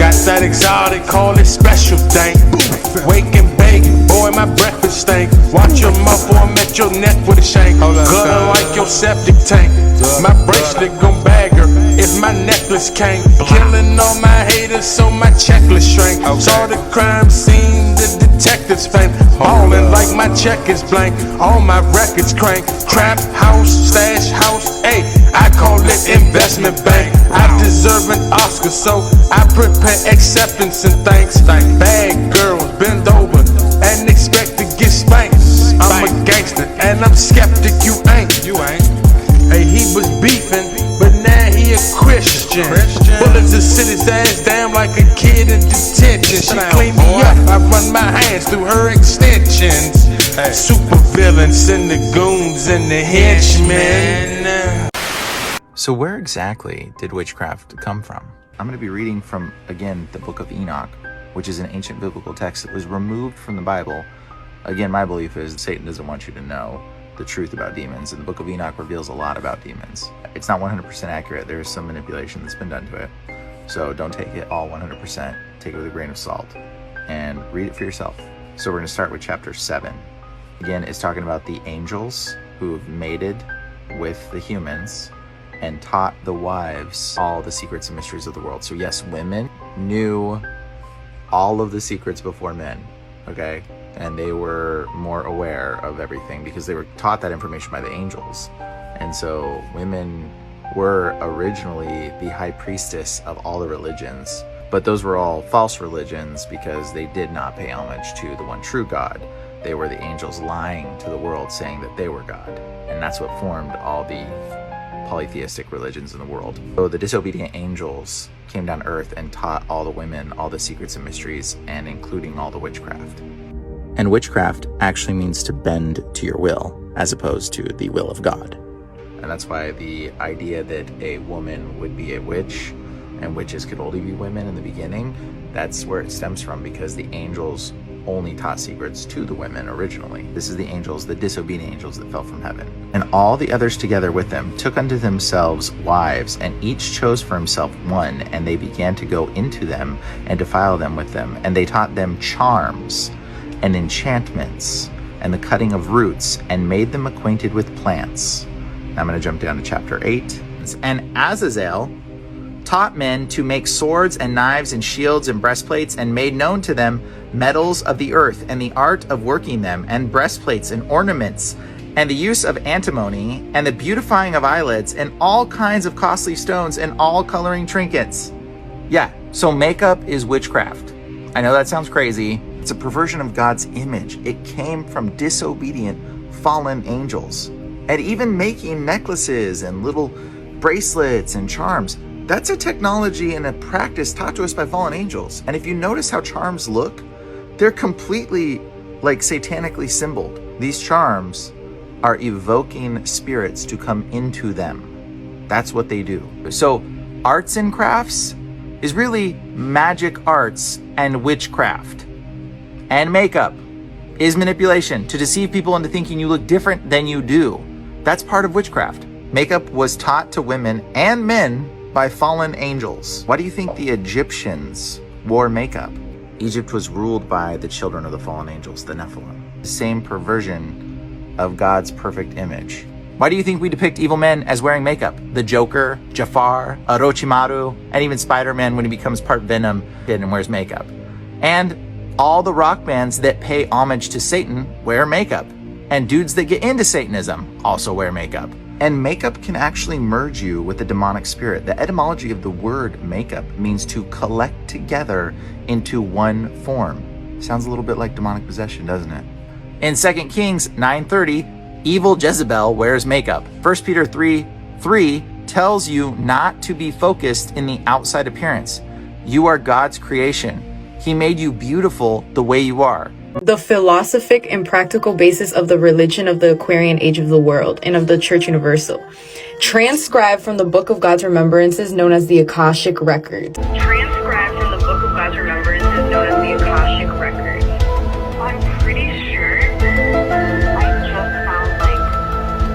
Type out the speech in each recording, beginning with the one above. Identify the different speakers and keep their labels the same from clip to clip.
Speaker 1: Got that exotic, call it special dank. Wake and bake, boy, my breakfast stink. Watch your mouth or I'm at your neck with a shank. Gutter like your septic tank. My bracelet gon' bag her if my necklace can't. Killing all my haters so my checklist shrank. Saw the crime scene, the detectives faint. Ballin' like my check is blank. All my records crank. Trap house, stash house, ayy, I call it investment bank. I deserve an Oscar, so I prepare acceptance and thanks. Bad girls bend over and expect to get spanked. I'm a gangster and I'm skeptic, you ain't. Hey, he was beefing, but now he a Christian. Bullets to sit his ass down like a kid in detention. She clean me up, I run my hands through her extensions. Super villains and the goons and the henchmen.
Speaker 2: So where exactly did witchcraft come from? I'm going to be reading from, again, the Book of Enoch, which is an ancient biblical text that was removed from the Bible. Again, my belief is Satan doesn't want you to know the truth about demons, and the Book of Enoch reveals a lot about demons. It's not 100% accurate. There is some manipulation that's been done to it. So don't take it all 100%. Take it with a grain of salt and read it for yourself. So we're going to start with chapter 7. Again, it's talking about the angels who have mated with the humans and taught the wives all the secrets and mysteries of the world. So yes, women knew all of the secrets before men, okay? And they were more aware of everything because they were taught that information by the angels. And so women were originally the high priestess of all the religions, but those were all false religions because they did not pay homage to the one true God. They were the angels lying to the world saying that they were God. And that's what formed all the polytheistic religions in the world. So the disobedient angels came down to earth and taught all the women all the secrets and mysteries, and including all the witchcraft. And witchcraft actually means to bend to your will, as opposed to the will of God. And that's why the idea that a woman would be a witch, and witches could only be women in the beginning, that's where it stems from, because the angels only taught secrets to the women originally. This is the angels, the disobedient angels that fell from heaven. And all the others together with them took unto themselves wives, and each chose for himself one, and they began to go into them and defile them with them. And they taught them charms and enchantments and the cutting of roots, and made them acquainted with plants. Now I'm going to jump down to chapter 8. And Azazel taught men to make swords and knives and shields and breastplates, and made known to them metals of the earth, and the art of working them, and breastplates and ornaments, and the use of antimony, and the beautifying of eyelids, and all kinds of costly stones, and all coloring trinkets. Yeah, so makeup is witchcraft. I know that sounds crazy. It's a perversion of God's image. It came from disobedient, fallen angels. And even making necklaces and little bracelets and charms, that's a technology and a practice taught to us by fallen angels. And if you notice how charms look, they're completely like satanically symboled. These charms are evoking spirits to come into them. That's what they do. So arts and crafts is really magic arts, and witchcraft. And makeup is manipulation to deceive people into thinking you look different than you do. That's part of witchcraft. Makeup was taught to women and men by fallen angels. Why do you think the Egyptians wore makeup? Egypt was ruled by the children of the fallen angels, the Nephilim. The same perversion of God's perfect image. Why do you think we depict evil men as wearing makeup? The Joker, Jafar, Orochimaru, and even Spider-Man when he becomes part Venom and wears makeup. And all the rock bands that pay homage to Satan wear makeup. And dudes that get into Satanism also wear makeup. And makeup can actually merge you with the demonic spirit. The etymology of the word makeup means to collect together into one form. Sounds a little bit like demonic possession, doesn't it? In 2 Kings 9:30, evil Jezebel wears makeup. 1 Peter 3:3 tells you not to be focused in the outside appearance. You are God's creation. He made you beautiful the way you are.
Speaker 3: The philosophic and practical basis of the religion of the Aquarian age of the world and of the Church Universal. Transcribed from the Book of God's Remembrances, known as the Akashic Records.
Speaker 4: Transcribed from the Book of God's Remembrances, known as the Akashic Records. I'm pretty sure I just found,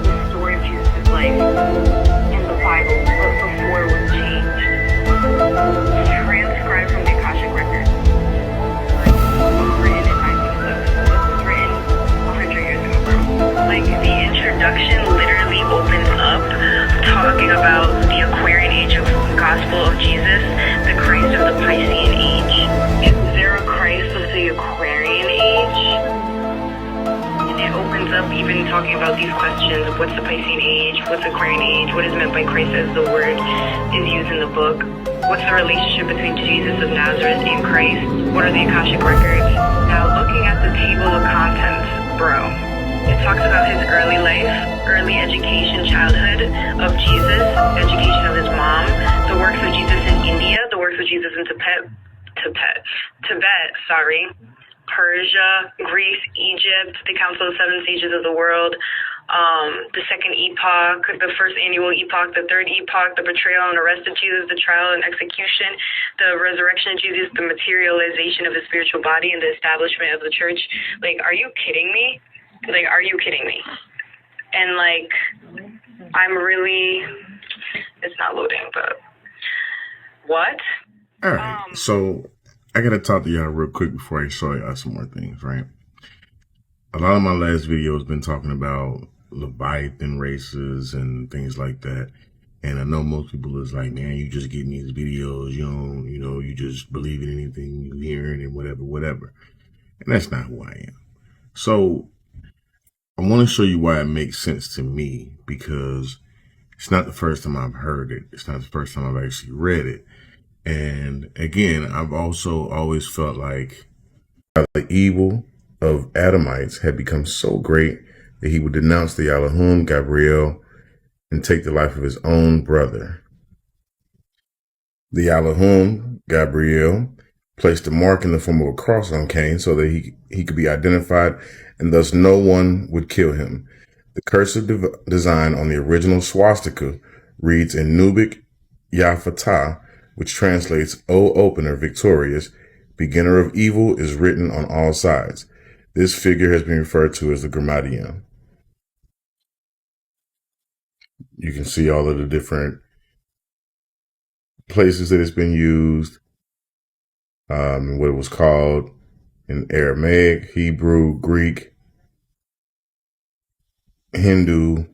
Speaker 4: the story of Jesus' life in the Bible, but before it was changed. Transcribed from the Akashic the Piscean Age. Is there a Christ of the Aquarian Age? And it opens up even talking about these questions of what's the Piscean Age, what's Aquarian Age, what is meant by Christ as the word is used in the book, what's the relationship between Jesus of Nazareth and Christ, what are the Akashic records. Now looking at the table of contents, bro, it talks about his early life, early education, childhood of Jesus, education of his mom, the works of Jesus in India, the works of Jesus in Tibet, Persia, Greece, Egypt, the Council of Seven Sages of the World, the second epoch, the first annual epoch, the third epoch, the betrayal and arrest of Jesus, the trial and execution, the resurrection of Jesus, the materialization of his spiritual body, and the establishment of the church. Like, are you kidding me? Like, are you kidding me? And, like, it's not loading, but what?
Speaker 5: All right, so I got to talk to y'all real quick before I show y'all some more things, right? A lot of my last video has been talking about Leviathan races and things like that. And I know most people is like, man, you just getting these videos, you just believe in anything you hear and whatever. And that's not who I am. So I want to show you why it makes sense to me, because it's not the first time I've heard it. It's not the first time I've actually read it. And again, I've also always felt like the evil of Adamites had become so great that he would denounce the Elohim, Gabriel, and take the life of his own brother. The Elohim, Gabriel, placed a mark in the form of a cross on Cain so that he could be identified, and thus no one would kill him. The cursive design on the original swastika reads in Nubic Yafatah, which translates, "O opener, victorious, beginner of evil," is written on all sides. This figure has been referred to as the Grammatium. You can see all of the different places that it's been used, what it was called in Aramaic, Hebrew, Greek, Hindu,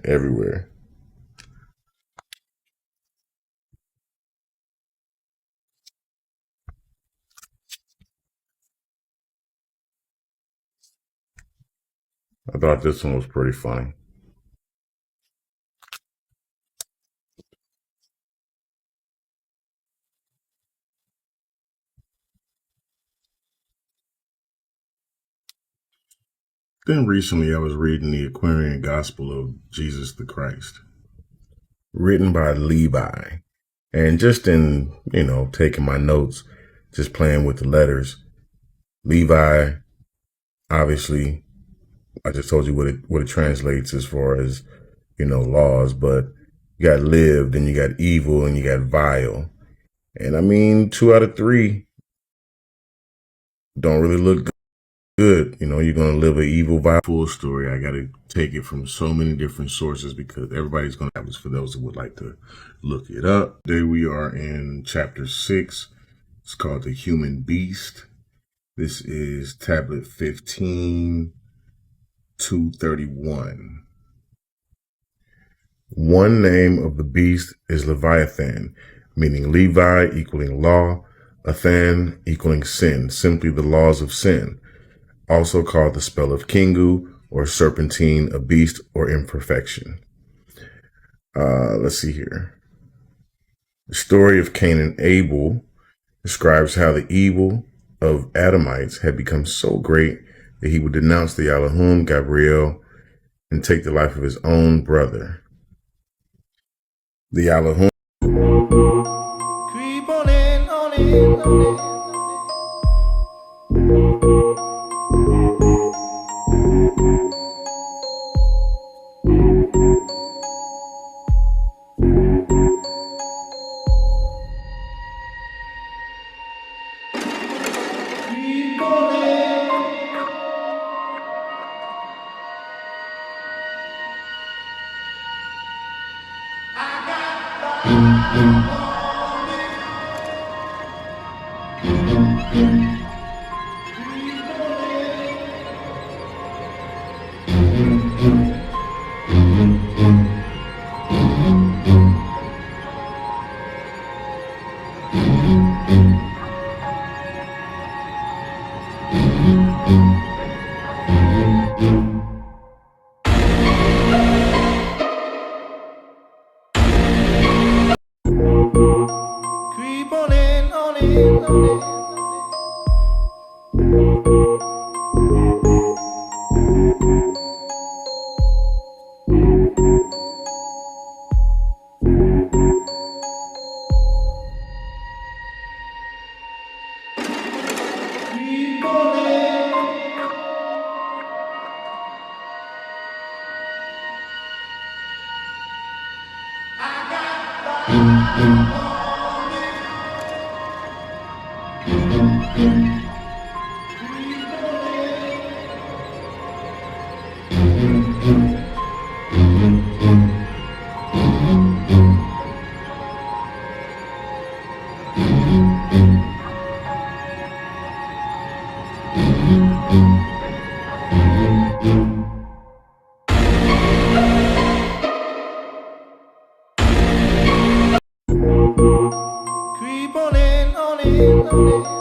Speaker 5: everywhere. I thought this one was pretty funny. Then recently I was reading the Aquarian Gospel of Jesus the Christ, written by Levi. And just in, taking my notes, just playing with the letters, Levi, obviously, I just told you what it translates as far as, laws, but you got lived and you got evil and you got vile. And I mean, 2 out of 3 don't really look good. You're going to live an evil, vile, full story. I got to take it from so many different sources because everybody's going to have this for those who would like to look it up. Today we are in chapter 6. It's called The Human Beast. This is tablet 15, 231. One name of the beast is Leviathan, meaning Levi equaling law, Athan equaling sin, simply the laws of sin. Also called the spell of Kingu or serpentine, a beast or imperfection. Let's see here. The story of Cain and Abel describes how the evil of Adamites had become so great that he would denounce the Elohim, Gabriel, and take the life of his own brother. The Elohim.
Speaker 6: Creep on in, on in, on in. Creep on in, on in, on in.